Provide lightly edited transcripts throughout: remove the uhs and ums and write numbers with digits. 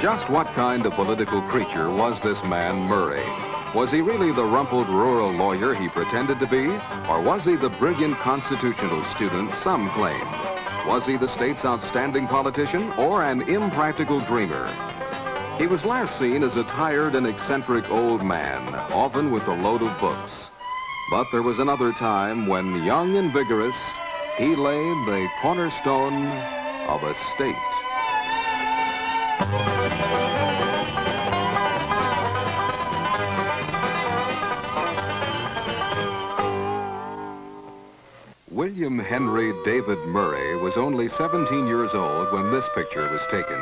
Just what kind of political creature was this man Murray? Was he really the rumpled rural lawyer he pretended to be? Or was he the brilliant constitutional student some claimed? Was he the state's outstanding politician or an impractical dreamer? He was last seen as a tired and eccentric old man, often with a load of books. But there was another time when, young and vigorous, he laid the cornerstone of a state. William Henry David Murray was only 17 years old when this picture was taken.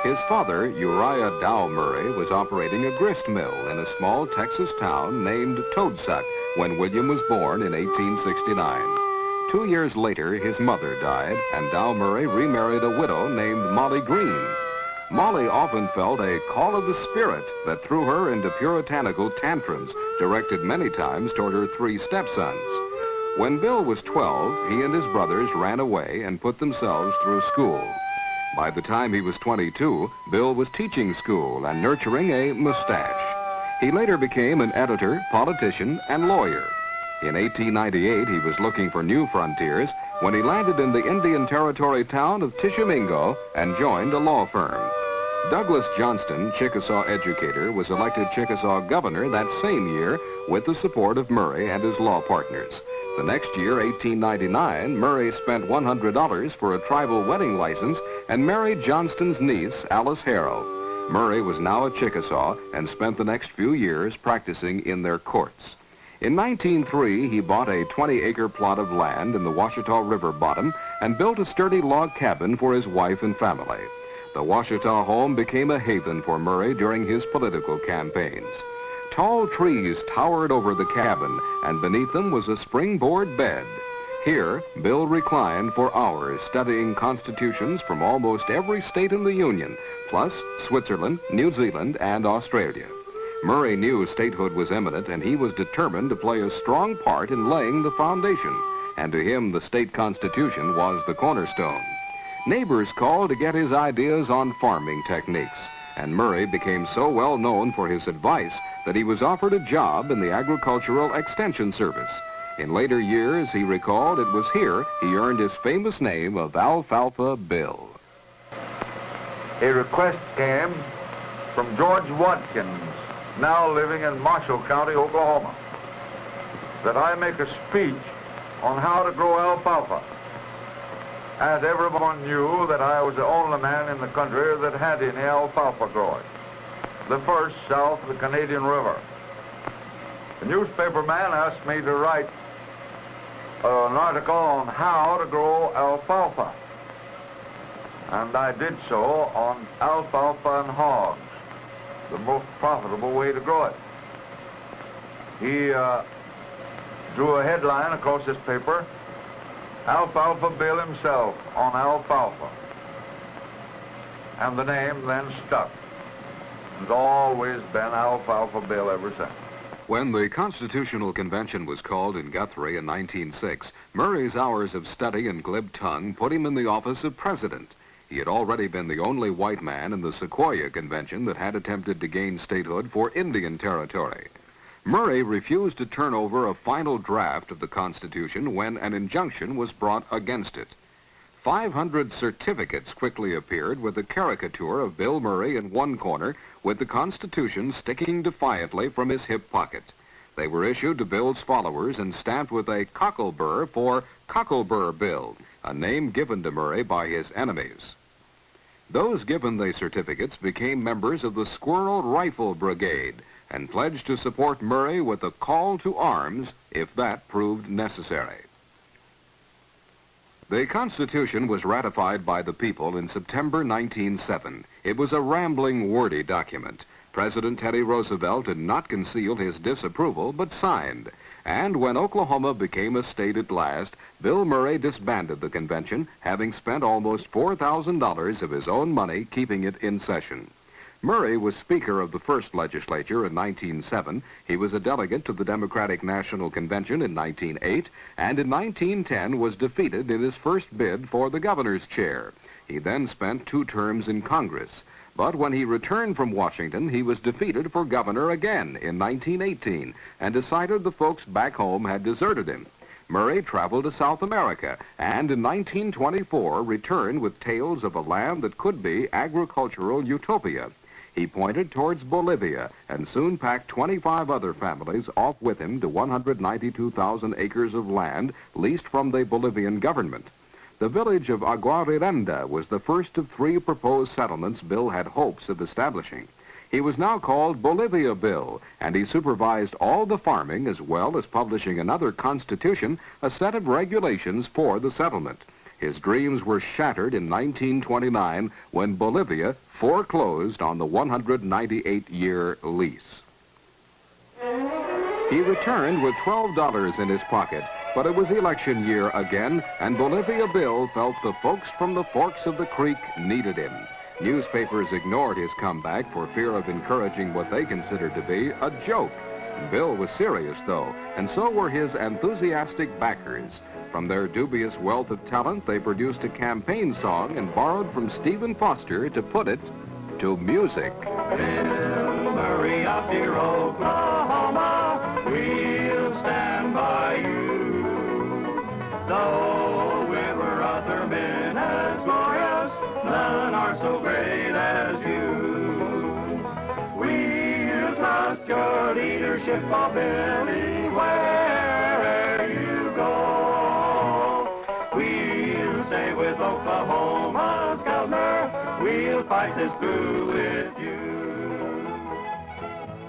His father, Uriah Dow Murray, was operating a grist mill in a small Texas town named Toadsuck when William was born in 1869. 2 years later, his mother died, and Dow Murray remarried a widow named Molly Green. Molly often felt a call of the spirit that threw her into puritanical tantrums, directed many times toward her 3 stepsons. When Bill was 12, he and his brothers ran away and put themselves through school. By the time he was 22, Bill was teaching school and nurturing a mustache. He later became an editor, politician, and lawyer. In 1898, he was looking for new frontiers when he landed in the Indian Territory town of Tishomingo and joined a law firm. Douglas Johnston, Chickasaw educator, was elected Chickasaw governor that same year with the support of Murray and his law partners. The next year, 1899, Murray spent $100 for a tribal wedding license and married Johnston's niece, Alice Harrow. Murray was now a Chickasaw and spent the next few years practicing in their courts. In 1903, he bought a 20-acre plot of land in the Washita River bottom and built a sturdy log cabin for his wife and family. The Washita home became a haven for Murray during his political campaigns. Tall trees towered over the cabin, and beneath them was a springboard bed. Here, Bill reclined for hours studying constitutions from almost every state in the Union, plus Switzerland, New Zealand, and Australia. Murray knew statehood was imminent, and he was determined to play a strong part in laying the foundation. And to him, the state constitution was the cornerstone. Neighbors called to get his ideas on farming techniques, and Murray became so well known for his advice that he was offered a job in the Agricultural Extension Service. In later years, he recalled it was here he earned his famous name of Alfalfa Bill. A request came from George Watkins, now living in Marshall County, Oklahoma, that I make a speech on how to grow alfalfa. As everyone knew that I was the only man in the country that had any alfalfa growing. The first south of the Canadian River. The newspaper man asked me to write an article on how to grow alfalfa. And I did so on alfalfa and hogs, the most profitable way to grow it. He drew a headline across this paper, Alfalfa Bill himself on alfalfa. And the name then stuck. It's always been Alfalfa Bill ever since. When the Constitutional Convention was called in Guthrie in 1906, Murray's hours of study and glib tongue put him in the office of president. He had already been the only white man in the Sequoia Convention that had attempted to gain statehood for Indian Territory. Murray refused to turn over a final draft of the Constitution when an injunction was brought against it. 500 certificates quickly appeared with a caricature of Bill Murray in one corner with the Constitution sticking defiantly from his hip pocket. They were issued to Bill's followers and stamped with a cocklebur for Cocklebur Bill, a name given to Murray by his enemies. Those given the certificates became members of the Squirrel Rifle Brigade and pledged to support Murray with a call to arms if that proved necessary. The Constitution was ratified by the people in September 1907. It was a rambling, wordy document. President Teddy Roosevelt did not conceal his disapproval, but signed. And when Oklahoma became a state at last, Bill Murray disbanded the convention, having spent almost $4,000 of his own money keeping it in session. Murray was Speaker of the first legislature in 1907. He was a delegate to the Democratic National Convention in 1908, and in 1910 was defeated in his first bid for the governor's chair. He then spent 2 terms in Congress. But when he returned from Washington, he was defeated for governor again in 1918 and decided the folks back home had deserted him. Murray traveled to South America and in 1924 returned with tales of a land that could be agricultural utopia. He pointed towards Bolivia and soon packed 25 other families off with him to 192,000 acres of land leased from the Bolivian government. The village of Aguarirenda was the first of 3 proposed settlements Bill had hopes of establishing. He was now called Bolivia Bill, and he supervised all the farming as well as publishing another constitution, a set of regulations for the settlement. His dreams were shattered in 1929 when Bolivia foreclosed on the 198-year lease. He returned with $12 in his pocket, but it was election year again, and Bolivia Bill felt the folks from the forks of the creek needed him. Newspapers ignored his comeback for fear of encouraging what they considered to be a joke. Bill was serious, though, and so were his enthusiastic backers. From their dubious wealth of talent, they produced a campaign song and borrowed from Stephen Foster to put it to music. Bill Murray of dear Oklahoma, we'll stand by you. Though we were other men as glorious, none are so great as you. We'll trust your leadership, oh Billy, wherever you go. We'll stay with Oklahoma's governor, we'll fight this through with you.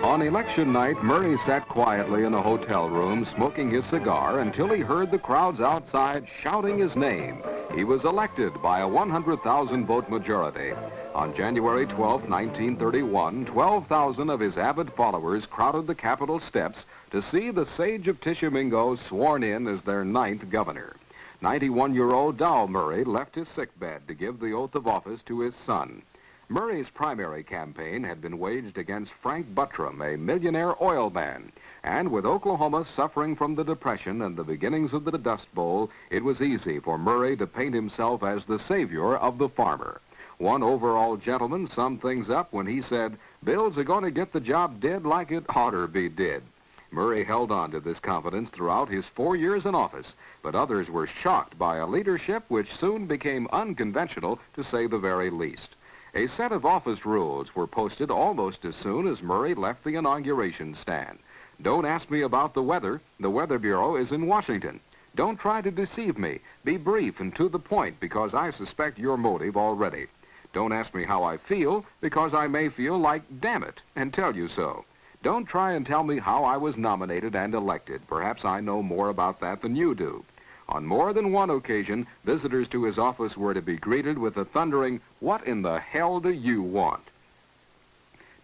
On election night, Murray sat quietly in a hotel room smoking his cigar until he heard the crowds outside shouting his name. He was elected by a 100,000 vote majority. On January 12, 1931, 12,000 of his avid followers crowded the Capitol steps to see the Sage of Tishomingo sworn in as their 9th governor. 91-year-old Dow Murray left his sickbed to give the oath of office to his son. Murray's primary campaign had been waged against Frank Buttram, a millionaire oil man. And with Oklahoma suffering from the Depression and the beginnings of the Dust Bowl, it was easy for Murray to paint himself as the savior of the farmer. One overall gentleman summed things up when he said, "Bill's a-going to get the job did like it oughter be did." Murray held on to this confidence throughout his 4 years in office, but others were shocked by a leadership which soon became unconventional, to say the very least. A set of office rules were posted almost as soon as Murray left the inauguration stand. Don't ask me about the weather. The Weather Bureau is in Washington. Don't try to deceive me. Be brief and to the point, because I suspect your motive already. Don't ask me how I feel, because I may feel like damn it and tell you so. Don't try and tell me how I was nominated and elected. Perhaps I know more about that than you do. On more than one occasion, visitors to his office were to be greeted with a thundering, "What in the hell do you want?"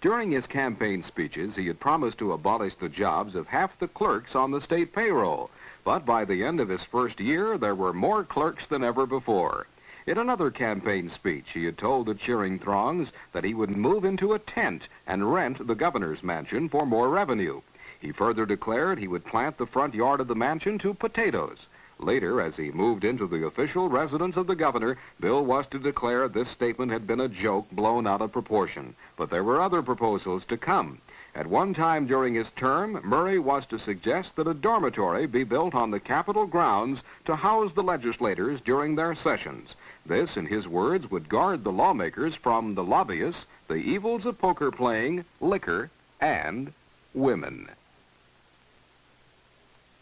During his campaign speeches, he had promised to abolish the jobs of half the clerks on the state payroll. But by the end of his first year, there were more clerks than ever before. In another campaign speech, he had told the cheering throngs that he would move into a tent and rent the governor's mansion for more revenue. He further declared he would plant the front yard of the mansion to potatoes. Later, as he moved into the official residence of the governor, Bill was to declare this statement had been a joke blown out of proportion. But there were other proposals to come. At one time during his term, Murray was to suggest that a dormitory be built on the Capitol grounds to house the legislators during their sessions. This, in his words, would guard the lawmakers from the lobbyists, the evils of poker playing, liquor, and women.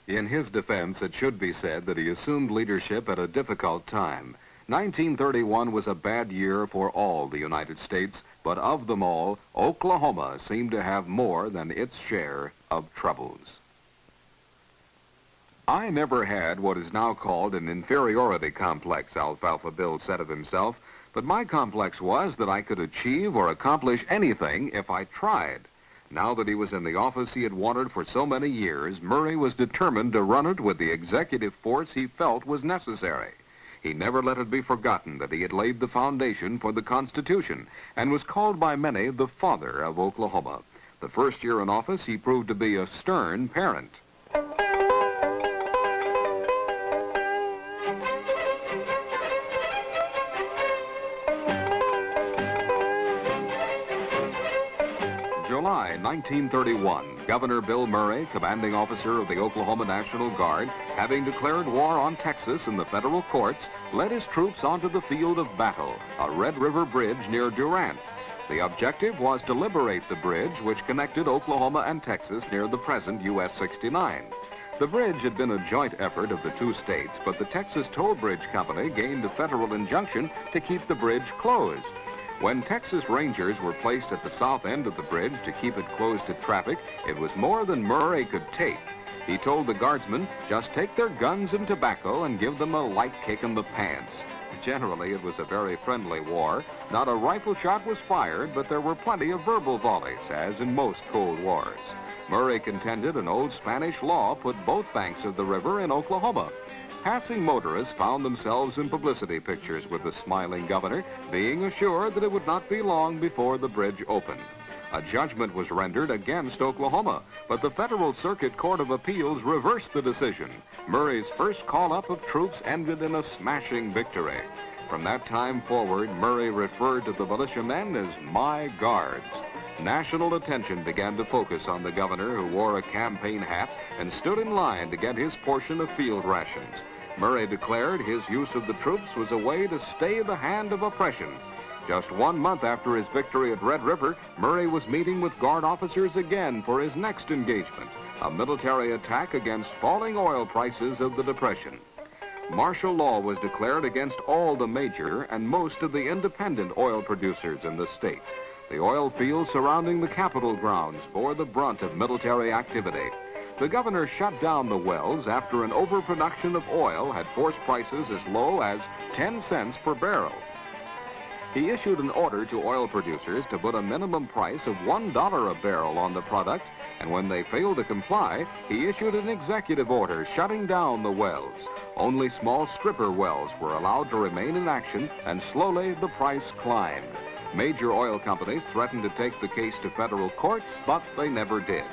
In his defense, it should be said that he assumed leadership at a difficult time. 1931 was a bad year for all the United States, but of them all, Oklahoma seemed to have more than its share of troubles. "I never had what is now called an inferiority complex," Alfalfa Bill said of himself, "but my complex was that I could achieve or accomplish anything if I tried." Now that he was in the office he had wanted for so many years, Murray was determined to run it with the executive force he felt was necessary. He never let it be forgotten that he had laid the foundation for the Constitution and was called by many the father of Oklahoma. The first year in office, he proved to be a stern parent. 1931, Governor Bill Murray, commanding officer of the Oklahoma National Guard, having declared war on Texas in the federal courts, led his troops onto the field of battle, a Red River Bridge near Durant. The objective was to liberate the bridge which connected Oklahoma and Texas near the present US 69. The bridge had been a joint effort of the two states, but the Texas Toll Bridge Company gained a federal injunction to keep the bridge closed. When Texas Rangers were placed at the south end of the bridge to keep it closed to traffic, it was more than Murray could take. He told the guardsmen, just take their guns and tobacco and give them a light kick in the pants. Generally, it was a very friendly war. Not a rifle shot was fired, but there were plenty of verbal volleys, as in most Cold Wars. Murray contended an old Spanish law put both banks of the river in Oklahoma. Passing motorists found themselves in publicity pictures with the smiling governor, being assured that it would not be long before the bridge opened. A judgment was rendered against Oklahoma, but the Federal Circuit Court of Appeals reversed the decision. Murray's first call-up of troops ended in a smashing victory. From that time forward, Murray referred to the militiamen as "my guards." National attention began to focus on the governor, who wore a campaign hat and stood in line to get his portion of field rations. Murray declared his use of the troops was a way to stay the hand of oppression. Just 1 month after his victory at Red River, Murray was meeting with Guard officers again for his next engagement, a military attack against falling oil prices of the Depression. Martial law was declared against all the major and most of the independent oil producers in the state. The oil fields surrounding the Capitol grounds bore the brunt of military activity. The governor shut down the wells after an overproduction of oil had forced prices as low as 10 cents per barrel. He issued an order to oil producers to put a minimum price of $1 a barrel on the product, and when they failed to comply, he issued an executive order shutting down the wells. Only small stripper wells were allowed to remain in action, and slowly the price climbed. Major oil companies threatened to take the case to federal courts, but they never did.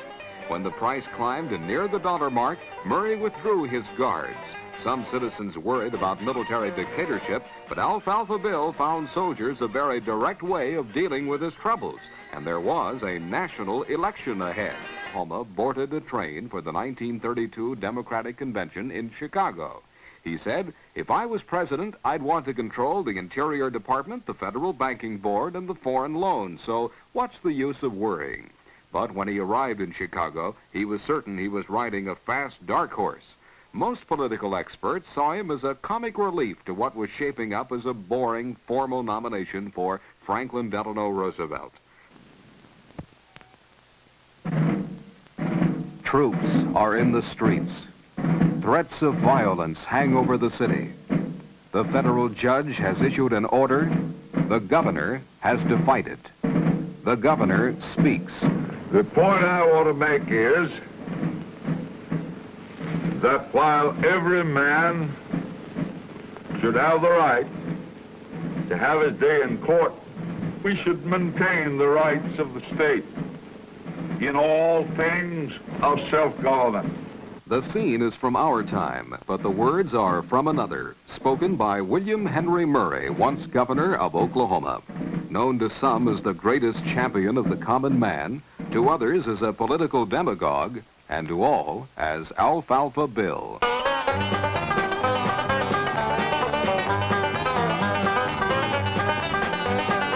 When the price climbed to near the dollar mark, Murray withdrew his guards. Some citizens worried about military dictatorship, but Alfalfa Bill found soldiers a very direct way of dealing with his troubles, and there was a national election ahead. Oklahoma boarded a train for the 1932 Democratic Convention in Chicago. He said, if I was president, I'd want to control the Interior Department, the Federal Banking Board, and the foreign loans, so what's the use of worrying? But when he arrived in Chicago, he was certain he was riding a fast, dark horse. Most political experts saw him as a comic relief to what was shaping up as a boring, formal nomination for Franklin Delano Roosevelt. Troops are in the streets. Threats of violence hang over the city. The federal judge has issued an order. The governor has defied it. The governor speaks. The point I want to make is that while every man should have the right to have his day in court, we should maintain the rights of the state in all things of self-government. The scene is from our time, but the words are from another, spoken by William Henry Murray, once governor of Oklahoma. Known to some as the greatest champion of the common man, to others as a political demagogue, and to all as Alfalfa Bill.